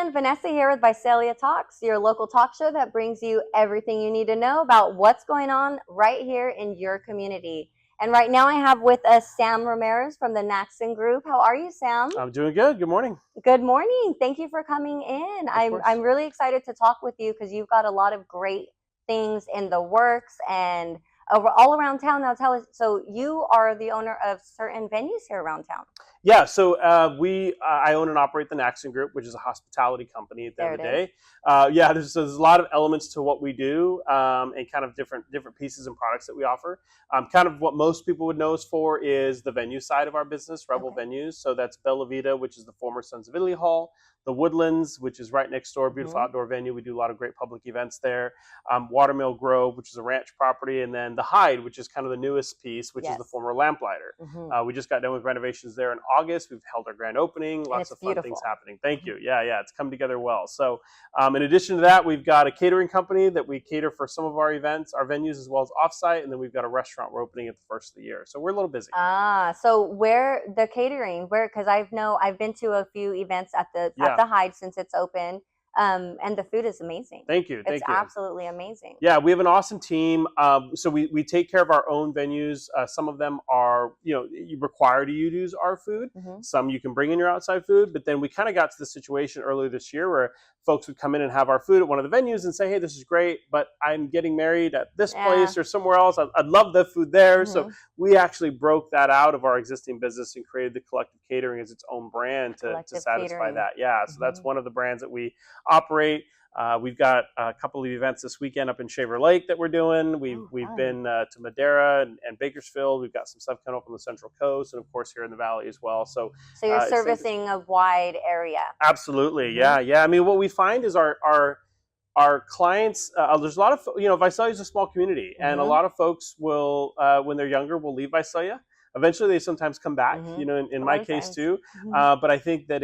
everyone, Vanessa here with Visalia Talks, your local talk show that brings you everything you need to know about what's going on right here in your community. And right now I have with us Sam Ramirez from the Naxon Group. How are you, Sam? I'm doing good. Good morning. Good morning. Thank you for coming in. I'm really excited to talk with you because you've got a lot of great things in the works and all around town. Now tell us, so you are the owner of certain venues here around town. Yeah, so I own and operate the Naxon Group, which is a hospitality company at the end of the day. There's a lot of elements to what we do, and kind of different pieces and products that we offer. Kind of what most people would know us for is the venue side of our business, Rebel Venues. So that's Bella Vita, which is the former Sons of Italy Hall, the Woodlands, which is right next door, beautiful outdoor venue. We do a lot of great public events there. Watermill Grove, which is a ranch property, and then the Hyde, which is kind of the newest piece, which is the former Lamplighter. We just got done with renovations there in August. We've held our grand opening. Lots of fun things happening. Thank you. Yeah, it's come together well. So in addition to that, we've got a catering company that we cater for some of our events, our venues, as well as offsite, and then we've got a restaurant we're opening at the first of the year. So we're a little busy. So where the catering, because I've been to a few events at the Hyde since it's open. And the food is amazing. Thank you. It's absolutely amazing. Yeah, we have an awesome team. So we take care of our own venues. Some of them are, required you to use our food. Some you can bring in your outside food. But then we kind of got to the situation earlier this year where folks would come in and have our food at one of the venues and say, hey, this is great, but I'm getting married at this place or somewhere else. I'd love the food there. So we actually broke that out of our existing business and created the Collective Catering as its own brand to satisfy that. Yeah, so that's one of the brands that we operate. We've got a couple of events this weekend up in Shaver Lake that we're doing. We've been to Madera and Bakersfield. We've got some stuff coming up on the Central Coast, and of course here in the Valley as well. So you're servicing a wide area. Absolutely, yeah. I mean, what we find is our clients. There's a lot of Visalia is a small community, and a lot of folks will when they're younger will leave Visalia. Eventually, they sometimes come back, in my case too. But I think that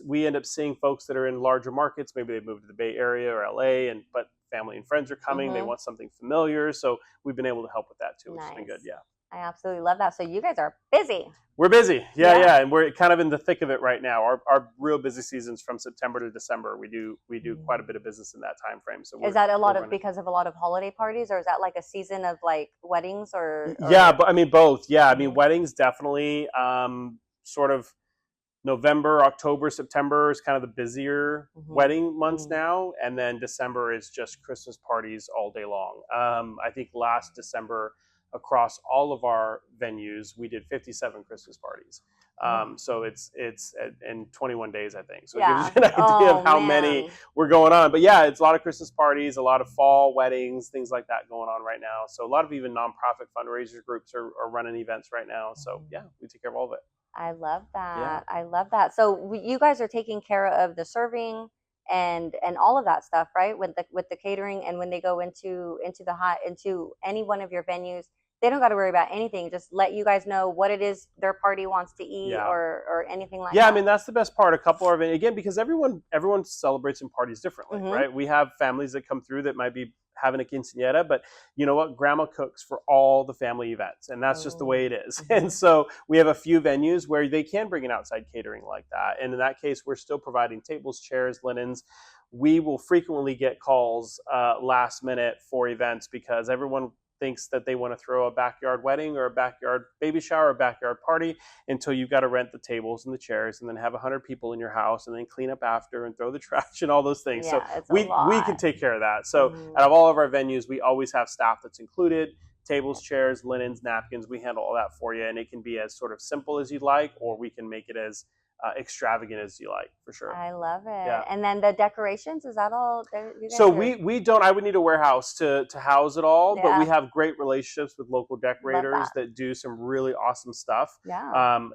we end up seeing folks that are in larger markets. Maybe they've moved to the Bay Area or LA, but family and friends are coming. They want something familiar. So we've been able to help with that too, which has been good. Yeah. I absolutely love that. So you guys are busy. We're busy. Yeah. And we're kind of in the thick of it right now. Our real busy season's from September to December. We do quite a bit of business in that time frame. So is that because of a lot of holiday parties, or is that like a season of like weddings or? Yeah, but I mean both. Yeah, I mean weddings definitely. Sort of November, October, September is kind of the busier wedding months now, and then December is just Christmas parties all day long. I think last December, across all of our venues, we did 57 Christmas parties. So it's in 21 days, I think. So it gives you an idea of how many we're going on. But yeah, it's a lot of Christmas parties, a lot of fall weddings, things like that going on right now. So a lot of even nonprofit fundraiser groups are running events right now. So yeah, we take care of all of it. I love that. Yeah. I love that. So you guys are taking care of the serving and all of that stuff, right? With the catering, and when they go into any one of your venues, they don't got to worry about anything. Just let you guys know what it is their party wants to eat or anything like that. Yeah, I mean, that's the best part. A couple of it, again, because everyone celebrates in parties differently, right? We have families that come through that might be having a quinceañera, but you know what? Grandma cooks for all the family events, and that's just the way it is. And so we have a few venues where they can bring an outside catering like that. And in that case, we're still providing tables, chairs, linens. We will frequently get calls last minute for events because everyone thinks that they want to throw a backyard wedding or a backyard baby shower or a backyard party until you've got to rent the tables and the chairs and then have 100 people in your house and then clean up after and throw the trash and all those things. Yeah, so we can take care of that. So out of all of our venues, we always have staff that's included. Tables, chairs, linens, napkins, we handle all that for you. And it can be as sort of simple as you'd like, or we can make it as extravagant as you like, for sure. I love it. Yeah. And then the decorations, is that all? So we don't. I would need a warehouse to house it all, but we have great relationships with local decorators that do some really awesome stuff. Yeah.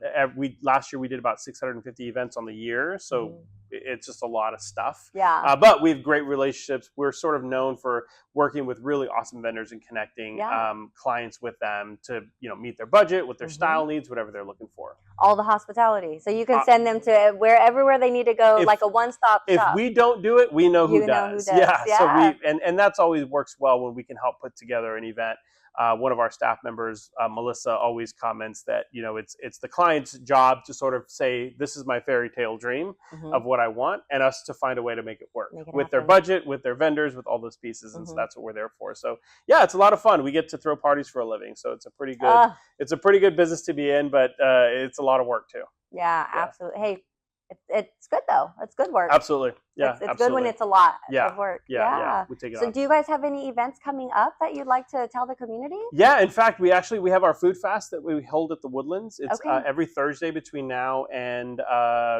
Last year we did about 650 events on the year, so it's just a lot of stuff. Yeah. But we have great relationships. We're sort of known for working with really awesome vendors and connecting clients with them to meet their budget, with their style needs, whatever they're looking for. All the hospitality, so you can send them to everywhere they need to go, like a one-stop shop. If we don't do it, we know who does. Yeah. So and that's always works well when we can help put together an event. one of our staff members, Melissa, always comments that, you know, it's the client's job to sort of say, this is my fairy tale dream of what I want, and us to find a way to make it work with their budget, with their vendors, with all those pieces. And so that's what we're there for. So yeah, it's a lot of fun. We get to throw parties for a living. So it's a pretty good business to be in, but it's a lot of work too. Yeah, absolutely. Hey, it's good though. It's good work. Absolutely. Yeah, it's good when it's a lot of work. Yeah. We take it So on. do you guys have any events coming up that you'd like to tell the community? Yeah, in fact, we have our food fast that we hold at the Woodlands. It's every Thursday between now and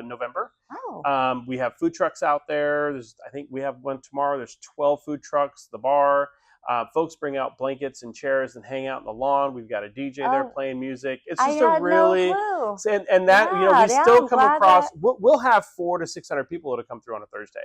November. Oh. We have food trucks out there. I think we have one tomorrow. There's 12 food trucks. The bar. Folks bring out blankets and chairs and hang out in the lawn. We've got a DJ there playing music. It's just a really no clue. And that we still come across. We'll have 400 to 600 people that'll come through on a Thursday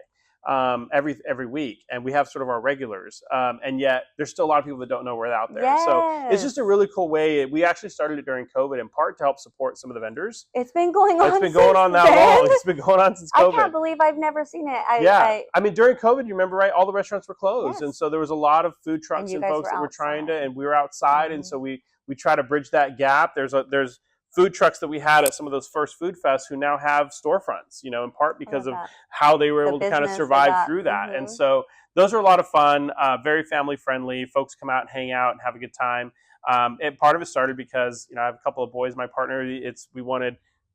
every week, and we have sort of our regulars. And yet there's still a lot of people that don't know we're out there. Yes. So it's just a really cool way. We actually started it during COVID in part to help support some of the vendors. It's been going on. It's been going on that long. It's been going on since COVID. I can't believe I've never seen it. I mean, during COVID, you remember, right? All the restaurants were closed, and so there was a lot of food trucks and folks that were trying to, and we were outside, and so we try to bridge that gap. There's food trucks that we had at some of those first food fests who now have storefronts, you know, in part because of how they were able to kind of survive through that. And so those are a lot of fun, very family friendly. Folks come out and hang out and have a good time. And part of it started because, you know, I have a couple of boys, my partner,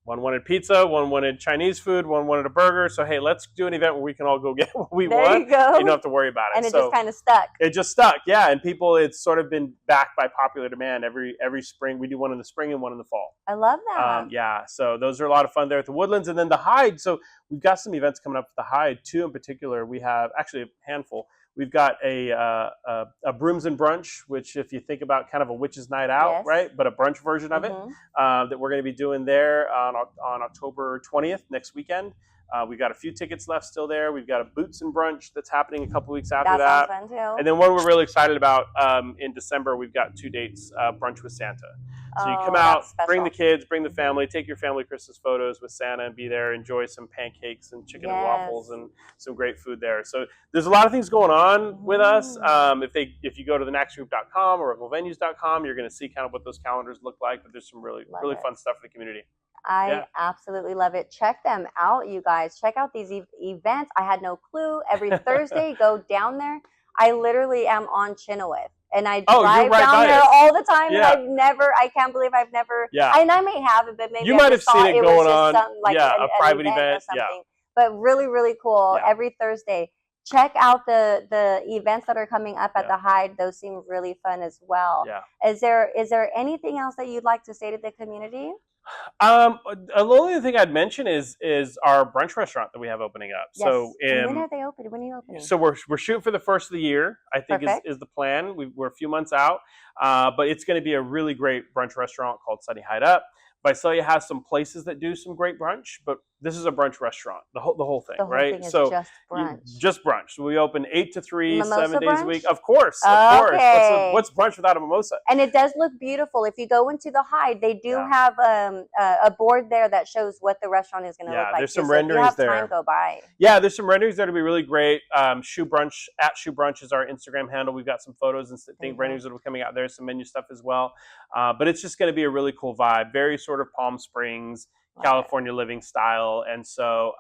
one wanted pizza, one wanted Chinese food, one wanted a burger. So, hey, let's do an event where we can all go get what we want. You go. You don't have to worry about it. And it just kind of stuck. It just stuck, yeah. And it's sort of been backed by popular demand. Every spring, we do one in the spring and one in the fall. I love that. Yeah, so those are a lot of fun there at the Woodlands. And then the Hyde, so we've got some events coming up at the Hyde, 2 in particular. We have actually a handful. We've got a Brooms and Brunch, which if you think about kind of a witch's night out, right? But a brunch version of it that we're going to be doing there on October 20th, next weekend. We've got a few tickets left still there. We've got a Boots and Brunch that's happening a couple weeks after that. Sounds fun too. And then one we're really excited about in December, we've got 2 dates, Brunch with Santa. So you come out, bring the kids, bring the family, take your family Christmas photos with Santa and be there, enjoy some pancakes and chicken and waffles and some great food there. So there's a lot of things going on with us. If you go to the naxongroup.com or venues.com, you're going to see kind of what those calendars look like. But there's some really fun stuff for the community. I absolutely love it. Check them out, you guys. Check out these events. I had no clue. Every Thursday, go down there. I literally am on Chenoweth. And I drive down there all the time, and I can't believe I've never, and I may have it, but maybe you might have seen it going on, like a private event or something. But really, really cool. Every Thursday, check out the events that are coming up at the Hyde. Those seem really fun as well. Is there anything else that you'd like to say to the community? The only thing I'd mention is our brunch restaurant that we have opening up. Yes. So when are they opening? When are you opening? So we're shooting for the first of the year, I think is the plan. We're a few months out, but it's going to be a really great brunch restaurant called Sunny Hyde Up. Visalia has some places that do some great brunch, but this is a brunch restaurant, the whole thing, right? Thing is so just brunch. Just brunch. So we open 8 to 3, mimosa 7 days brunch? a week. Of course. What's brunch without a mimosa? And it does look beautiful. If you go into the Hyde, they do have a board there that shows what the restaurant is going to look like. There's some renderings there. If you have time, go by. Yeah, there's some renderings there to be really great. Shoe Brunch is our Instagram handle. We've got some photos and renderings that are coming out there, some menu stuff as well. But it's just going to be a really cool vibe. Very sort of Palm Springs, California living style. And so,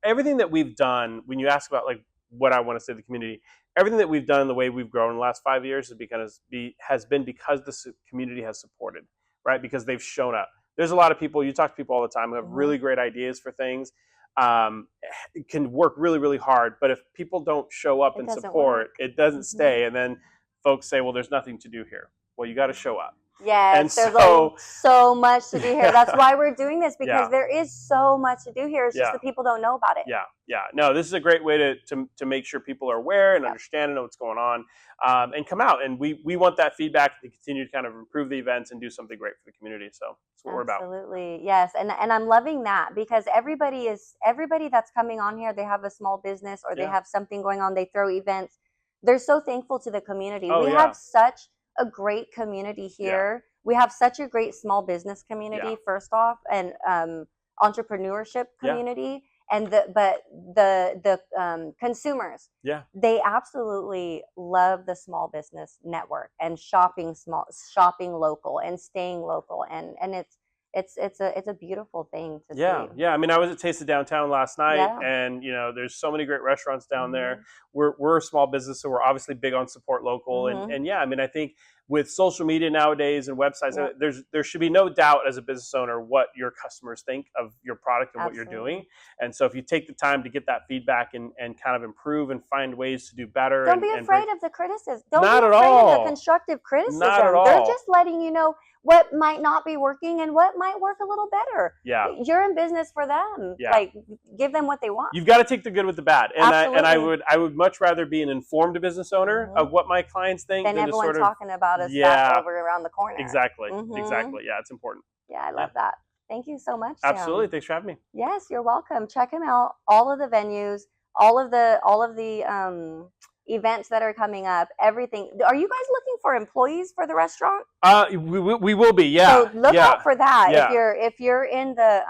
everything that we've done, when you ask about like what I want to say to the community, everything that we've done, the way we've grown in the last 5 years has been because the community has supported, right? Because they've shown up. There's a lot of people, you talk to people all the time who have really great ideas for things, can work really, really hard. But if people don't show up and support, it doesn't stay. And then folks say, well, there's nothing to do here. Well, you got to show up. Yes, there's so much to do here. That's why we're doing this, because there is so much to do here. It's just that people don't know about it. No, this is a great way to make sure people are aware and understand and know what's going on, and come out. And we want that feedback to continue to kind of improve the events and do something great for the community. So that's what we're about. Absolutely, yes. And I'm loving that, because everybody that's coming on here, they have a small business or they have something going on. They throw events. They're so thankful to the community. We have such a great community here. We have such a great small business community, first off, and entrepreneurship community. and the consumers, Yeah. they absolutely love the small business network and shopping local and staying local, and it's a beautiful thing to Yeah, see. yeah. I mean, I was at Taste of Downtown last night, Yeah. and there's so many great restaurants down there. Hmm. We're a small business, so we're obviously big on support local, and Hmm. and yeah, I mean, I think with social media nowadays and websites, Yep. there should be no doubt as a business owner what your customers think of your product and what you're doing. Absolutely. And so, if you take the time to get that feedback and kind of improve and find ways to do better Don't be and bring, afraid of the criticism. Don't be not at afraid of the all, constructive not at criticism. They're all. just letting you know what might not be working and what might work a little better. Yeah, You're in business for them. yeah. Like, give them what they want. You've got to take the good with the bad, and I Absolutely. would much rather be an informed business owner Hmm. of what my clients think Then than to everyone sort of, talking about us back yeah, over around the corner. exactly, Hmm. exactly. Yeah, it's important. Yeah, I Yeah, love that. Thank you so much, absolutely. Sam. Thanks for having me. Yes, you're welcome. Check them out. All of the venues, all of the events that are coming up. Everything. Are you guys looking for employees for the restaurant? We will be. So Yeah, look yeah, out for that. yeah, If you're in the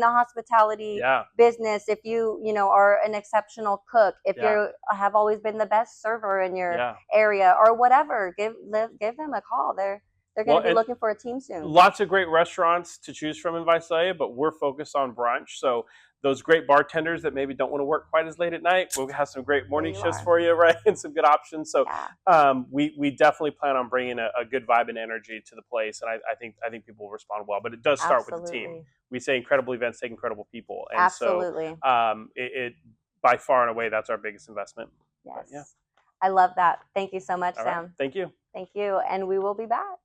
hospitality yeah, business, if you are an exceptional cook, if yeah, you have always been the best server in your yeah. area or whatever, give them a call. They're going Well, to be and looking for a team soon. lots of great restaurants to choose from in Visalia, but we're focused on brunch. So those great bartenders that maybe don't want to work quite as late at night, we'll have some great There morning you shifts are. for you, right? And some good options. So Yeah, we definitely plan on bringing a good vibe and energy to the place, and I think people will respond well. But it does start with the team. absolutely. We say incredible events take incredible people, and so Absolutely. it by far and away that's our biggest investment. But yeah, Yes. I love that. Thank you so much, all right, Sam. thank you. Thank you. And we will be back.